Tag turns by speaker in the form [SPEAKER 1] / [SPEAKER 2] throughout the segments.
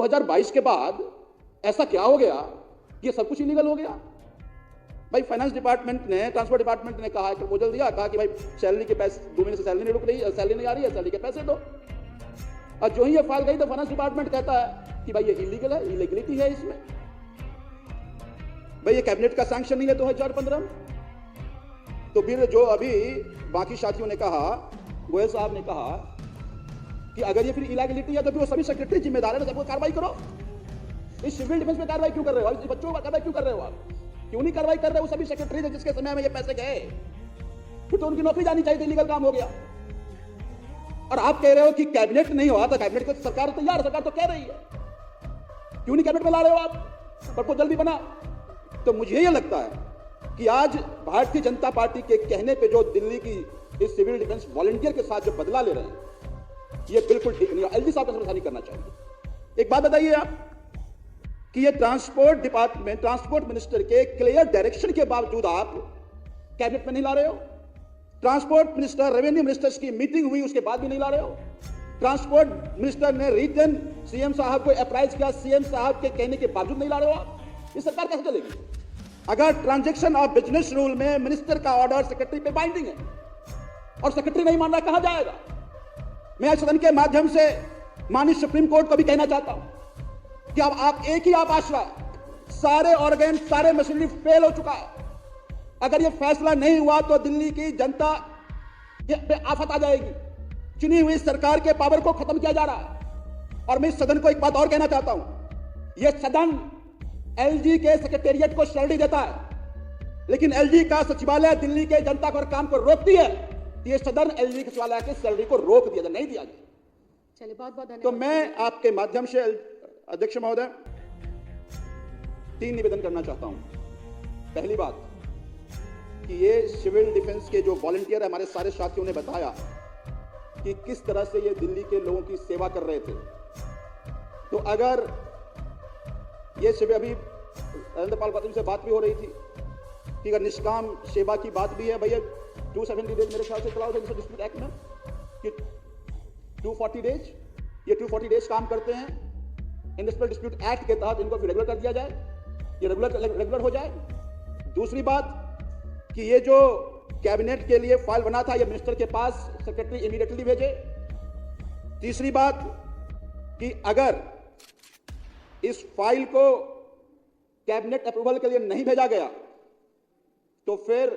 [SPEAKER 1] 2022 के बाद ऐसा क्या हो गया कि ये सब कुछ इलीगल हो गया? भाई फाइनेंस डिपार्टमेंट ने, ट्रांसपोर्ट डिपार्टमेंट ने कहा, प्रपोजल दिया, कहा कि भाई सैलरी के पैसे 2 महीने से सैलरी नहीं रुक रही, सैलरी नहीं आ रही है, सैलरी के पैसे दो। और जो ही ये फाइल गई तो फाइनेंस डिपार्टमेंट कहता है कि भाई ये इलीगल है, इलीगलिटी है इसमें। भाई ये कैबिनेट का सैंक्शन नहीं है 2015 में। तो फिर जो अभी बाकी साथियों ने कहा, गोयल साहब ने कहा कि अगर ये फिर इलीगलिटी है तो फिर वो सभी सेक्रेटरी जिम्मेदार है, तो सबको कार्रवाई करो। इस सिविल डिफेंस में कार्रवाई क्यों कर रहे हो? इस बच्चों पर कार्रवाई क्यों कर रहे हो? आप क्यों नहीं कार्रवाई कर रहे हो? सभी सेक्रेटरी जिसके समय में ये पैसे गए, फिर तो उनकी नौकरी जानी चाहिए, इलीगल काम हो गया। और आप कह रहे हो कि कैबिनेट नहीं हुआ था, कैबिनेट को सरकार तैयार, सरकार तो कह रही है, क्यों नहीं कैबिनेट में ला रहे हो आप? प्रपोजल भी बना। तो मुझे यह लगता है कि आज भारतीय जनता पार्टी के कहने पे जो दिल्ली की इस सिविल डिफेंस वॉलंटियर के साथ जो बदला ले रहे हैं, ये बिल्कुल ठीक नहीं है। एलजी साहब को समझा नहीं करना चाहिए। एक बात बताइए आप कि ये ट्रांसपोर्ट डिपार्टमेंट, ट्रांसपोर्ट मिनिस्टर के क्लियर डायरेक्शन के बावजूद आप कैबिनेट में नहीं ला रहे हो। ट्रांसपोर्ट मिनिस्टर, रेवेन्यू मिनिस्टर्स की मीटिंग हुई, उसके बाद भी नहीं ला रहे हो। ट्रांसपोर्ट मिनिस्टर ने रीजन सीएम साहब को अप्राइज किया, सीएम साहब के कहने के बावजूद नहीं ला रहे हो आप। ये सरकार कैसे चलेगी? अगर ट्रांजैक्शन ऑफ बिजनेस रूल में मिनिस्टर का ऑर्डर सेक्रेटरी पे बाइंडिंग है और सेक्रेटरी नहीं मान रहा, कहां जाएगा? मैं आज सदन के माध्यम से माननीय सुप्रीम कोर्ट को भी कहना चाहता हूं कि अब आप एक ही आप आश्रय, सारे ऑर्गन, सारे मशीनरी फेल हो चुका है। अगर यह फैसला नहीं हुआ तो दिल्ली की जनता पे आफत आ जाएगी। चुनी हुई सरकार के पावर को खत्म किया जा रहा है। और मैं इस सदन को एक बात और कहना चाहता हूं, यह सदन एलजी के सेक्रेटेरिएट को सैलरी देता है, लेकिन एलजी का सचिवालय दिल्ली के जनता को और काम को रोकती है। ये सदन एलजी के सचिवालय के सैलरी को रोक दिया जाए, नहीं दिया जाए।
[SPEAKER 2] चलिए, बहुत बहुत धन्यवाद।
[SPEAKER 1] तो मैं आपके माध्यम से अध्यक्ष महोदय 3 निवेदन करना चाहता हूं। पहली बात कि ये सिविल डिफेंस के जो वॉलंटियर हमारे सारे साथियों ने बताया कि किस तरह से ये दिल्ली के लोगों की सेवा कर रहे थे। तो अगर ये सिविल, अभी नरेंद्र पाल पाटिल से बात भी हो रही थी कि अगर निष्काम सेवा की बात भी है, भैया 270 डेज मेरे ख्याल से चलाओ डिस्प्यूट एक्ट में कि 240 डेज, ये 240 डेज काम करते हैं। इंडस्ट्रियल डिस्प्यूट एक्ट के तहत इनको रेगुलर कर दिया जाए, ये रेगुलर हो जाए। दूसरी बात कि ये जो कैबिनेट के लिए फाइल बना था, ये मिनिस्टर के पास सेक्रेटरी इमीडिएटली भेजे। तीसरी बात कि अगर इस फाइल को कैबिनेट अप्रूवल के लिए नहीं भेजा गया तो फिर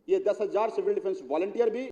[SPEAKER 1] ये 10,000 सिविल डिफेंस वॉलंटियर भी